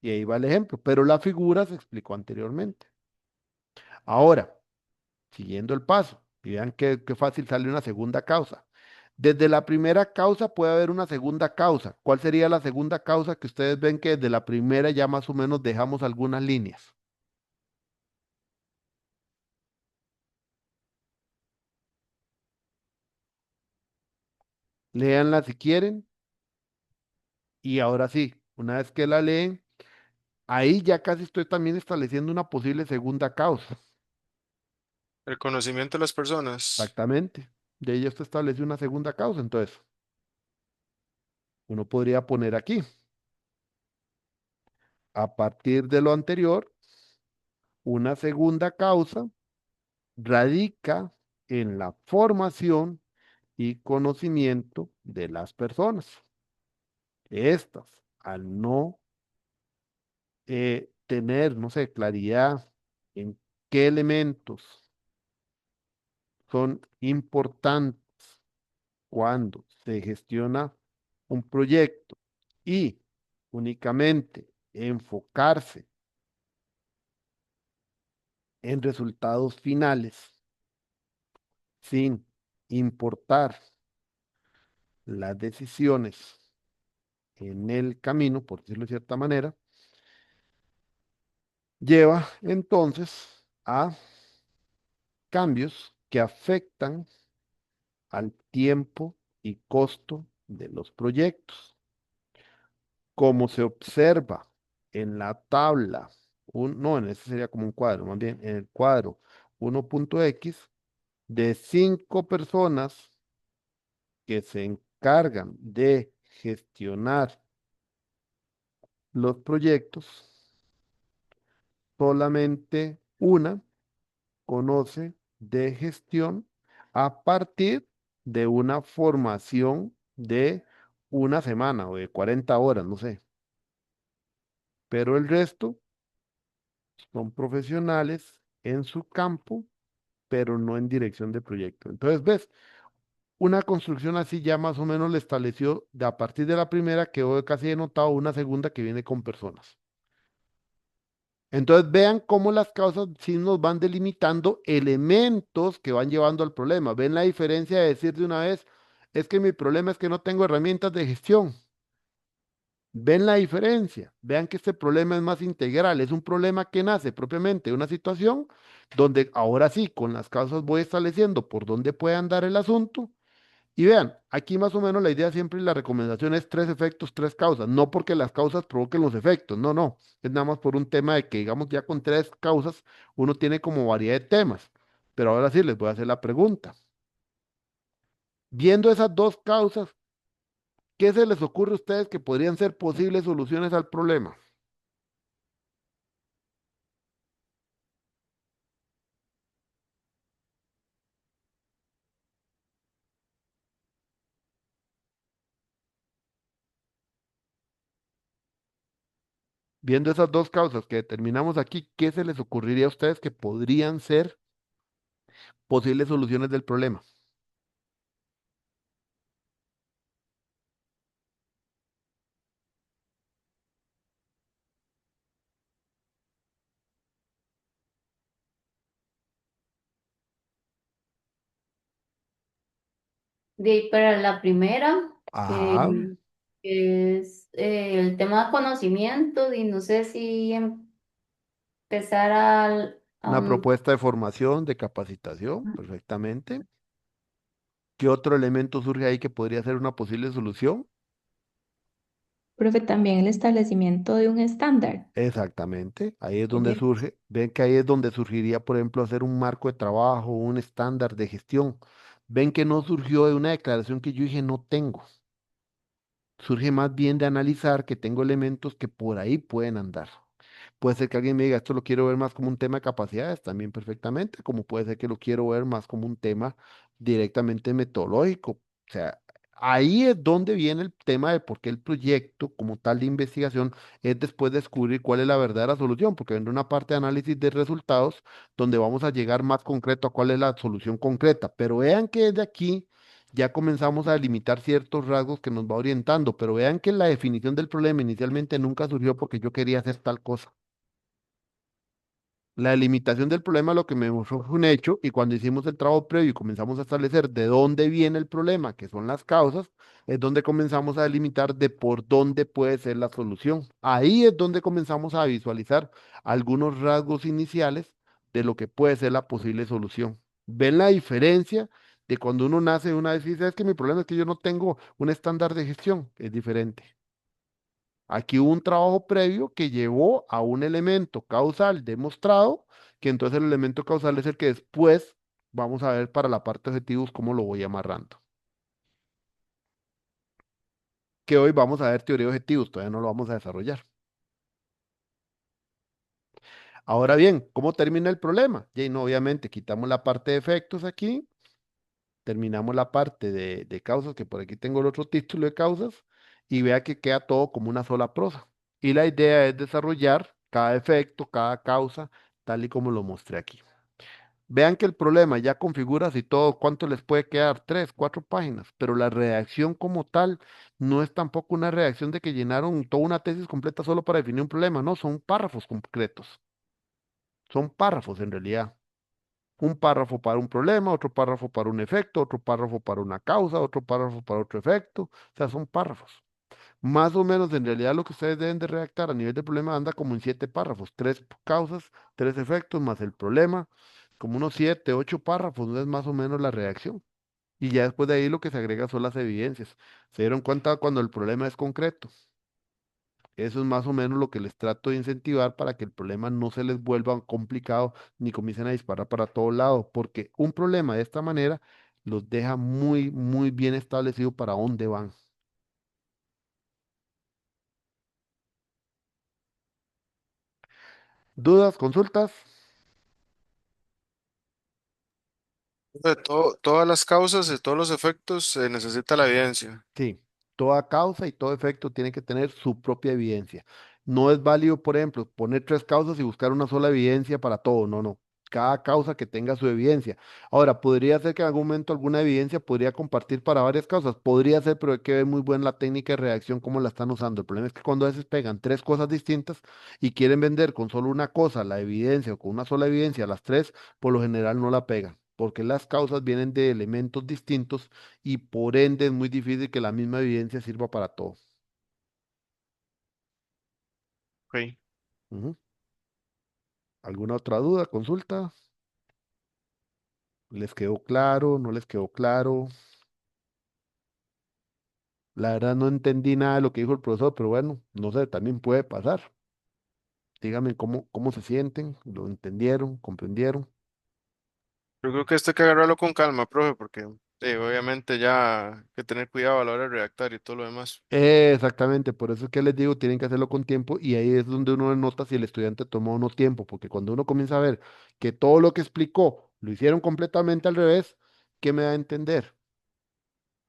Y ahí va el ejemplo, pero la figura se explicó anteriormente. Ahora, siguiendo el paso, y vean qué fácil sale una segunda causa. Desde la primera causa puede haber una segunda causa. ¿Cuál sería la segunda causa que ustedes ven que desde la primera ya más o menos dejamos algunas líneas? Léanla si quieren y ahora sí, una vez que la leen, ahí ya casi estoy también estableciendo una posible segunda causa. El conocimiento de las personas. Exactamente. De ahí ya se establece una segunda causa. Entonces, uno podría poner aquí, a partir de lo anterior, una segunda causa radica en la formación y conocimiento de las personas. Estas, al no tener, no sé, claridad en qué elementos son importantes cuando se gestiona un proyecto y únicamente enfocarse en resultados finales sin importar las decisiones en el camino, por decirlo de cierta manera, lleva entonces a cambios que afectan al tiempo y costo de los proyectos. Como se observa en la tabla, no, en ese sería como un cuadro, más bien en el cuadro 1.x, de 5 personas que se encargan de gestionar los proyectos, solamente una conoce de gestión a partir de una formación de una semana o de 40 horas, no sé. Pero el resto son profesionales en su campo, pero no en dirección de proyecto. Entonces, ves, una construcción así ya más o menos le estableció, de a partir de la primera, que hoy casi he notado una segunda que viene con personas. Entonces vean cómo las causas sí nos van delimitando elementos que van llevando al problema. Ven la diferencia de decir de una vez, es que mi problema es que no tengo herramientas de gestión. Ven la diferencia. Vean que este problema es más integral. Es un problema que nace propiamente de una situación donde ahora sí, con las causas voy estableciendo por dónde puede andar el asunto. Y vean, aquí más o menos la idea siempre y la recomendación es 3 efectos, 3 causas. No porque las causas provoquen los efectos, no, no. Es nada más por un tema de que, digamos, ya con 3 causas uno tiene como variedad de temas. Pero ahora sí les voy a hacer la pregunta. Viendo esas 2 causas, ¿qué se les ocurre a ustedes que podrían ser posibles soluciones al problema? Viendo esas 2 causas que determinamos aquí, ¿qué se les ocurriría a ustedes que podrían ser posibles soluciones del problema? De ahí para la primera, Ah, que es el tema de conocimiento, y no sé si empezar una propuesta de formación, de capacitación, perfectamente. ¿Qué otro elemento surge ahí que podría ser una posible solución? Profe, también el establecimiento de un estándar. Exactamente, ahí es donde Oye, surge, ven que ahí es donde surgiría, por ejemplo, hacer un marco de trabajo, un estándar de gestión. Ven que no surgió de una declaración que yo dije no tengo, surge más bien de analizar que tengo elementos que por ahí pueden andar. Puede ser que alguien me diga, esto lo quiero ver más como un tema de capacidades, también perfectamente, como puede ser que lo quiero ver más como un tema directamente metodológico. O sea, ahí es donde viene el tema de por qué el proyecto como tal de investigación es después descubrir cuál es la verdadera solución, porque vendrá una parte de análisis de resultados donde vamos a llegar más concreto a cuál es la solución concreta. Pero vean que desde aquí ya comenzamos a delimitar ciertos rasgos que nos va orientando, pero vean que la definición del problema inicialmente nunca surgió porque yo quería hacer tal cosa. La delimitación del problema lo que me mostró fue un hecho y cuando hicimos el trabajo previo y comenzamos a establecer de dónde viene el problema, que son las causas, es donde comenzamos a delimitar de por dónde puede ser la solución. Ahí es donde comenzamos a visualizar algunos rasgos iniciales de lo que puede ser la posible solución. ¿Ven la diferencia De cuando uno nace, una vez dice, es que mi problema es que yo no tengo un estándar de gestión, es diferente. Aquí hubo un trabajo previo que llevó a un elemento causal demostrado, que entonces el elemento causal es el que después vamos a ver para la parte de objetivos cómo lo voy amarrando. Que hoy vamos a ver teoría de objetivos, todavía no lo vamos a desarrollar. Ahora bien, ¿cómo termina el problema? Y no, obviamente quitamos la parte de efectos aquí, terminamos la parte de causas, que por aquí tengo el otro título de causas, y vea que queda todo como una sola prosa. Y la idea es desarrollar cada efecto, cada causa, tal y como lo mostré aquí. Vean que el problema ya configuras y todo, ¿cuánto les puede quedar? 3, 4 páginas, pero la redacción como tal no es tampoco una redacción de que llenaron toda una tesis completa solo para definir un problema, no, son párrafos concretos, son párrafos en realidad. Un párrafo para un problema, otro párrafo para un efecto, otro párrafo para una causa, otro párrafo para otro efecto, o sea, son párrafos. Más o menos en realidad lo que ustedes deben de redactar a nivel de problema anda como en 7 párrafos, 3 causas, 3 efectos más el problema, como unos 7, 8 párrafos, no es más o menos la redacción. Y ya después de ahí lo que se agrega son las evidencias. ¿Se dieron cuenta cuando el problema es concreto? Eso es más o menos lo que les trato de incentivar para que el problema no se les vuelva complicado ni comiencen a disparar para todos lados, porque un problema de esta manera los deja muy, muy bien establecido para dónde van. ¿Dudas, consultas? De todas las causas y todos los efectos se necesita la evidencia. Sí, toda causa y todo efecto tiene que tener su propia evidencia. No es válido, por ejemplo, poner 3 causas y buscar una sola evidencia para todo. No, no. Cada causa que tenga su evidencia. Ahora, podría ser que en algún momento alguna evidencia podría compartir para varias causas. Podría ser, pero hay que ver muy buena la técnica de redacción, cómo la están usando. El problema es que cuando a veces pegan 3 cosas distintas y quieren vender con solo una cosa la evidencia o con una sola evidencia las tres, por lo general no la pegan. Porque las causas vienen de elementos distintos y por ende es muy difícil que la misma evidencia sirva para todo. Ok. Ujú. ¿Alguna otra duda, consulta? ¿Les quedó claro? ¿No les quedó claro? La verdad no entendí nada de lo que dijo el profesor, pero bueno, no sé, también puede pasar. Díganme cómo se sienten, lo entendieron, comprendieron. Yo creo que esto hay que agarrarlo con calma, profe, porque obviamente ya hay que tener cuidado a la hora de redactar y todo lo demás. Exactamente, por eso es que les digo, tienen que hacerlo con tiempo y ahí es donde uno nota si el estudiante tomó o no tiempo, porque cuando uno comienza a ver que todo lo que explicó lo hicieron completamente al revés, ¿qué me da a entender?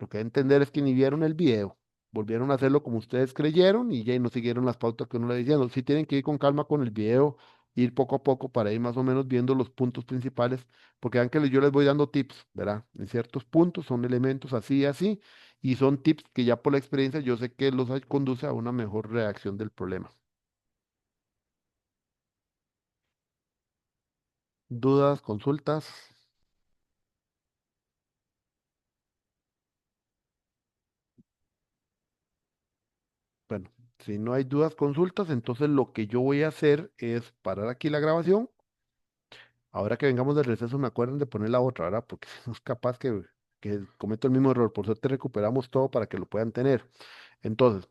Lo que hay que entender es que ni vieron el video, volvieron a hacerlo como ustedes creyeron y ya no siguieron las pautas que uno le decía. Sí tienen que ir con calma con el video, ir poco a poco para ir más o menos viendo los puntos principales, porque vean que yo les voy dando tips, ¿verdad? En ciertos puntos son elementos así y así, y son tips que ya por la experiencia yo sé que los conduce a una mejor redacción del problema. ¿Dudas, consultas? Bueno, si no hay dudas, consultas, entonces lo que yo voy a hacer es parar aquí la grabación. Ahora que vengamos del receso, me acuerdan de poner la otra, ¿verdad? Porque no es capaz que cometo el mismo error. Por suerte recuperamos todo para que lo puedan tener. Entonces,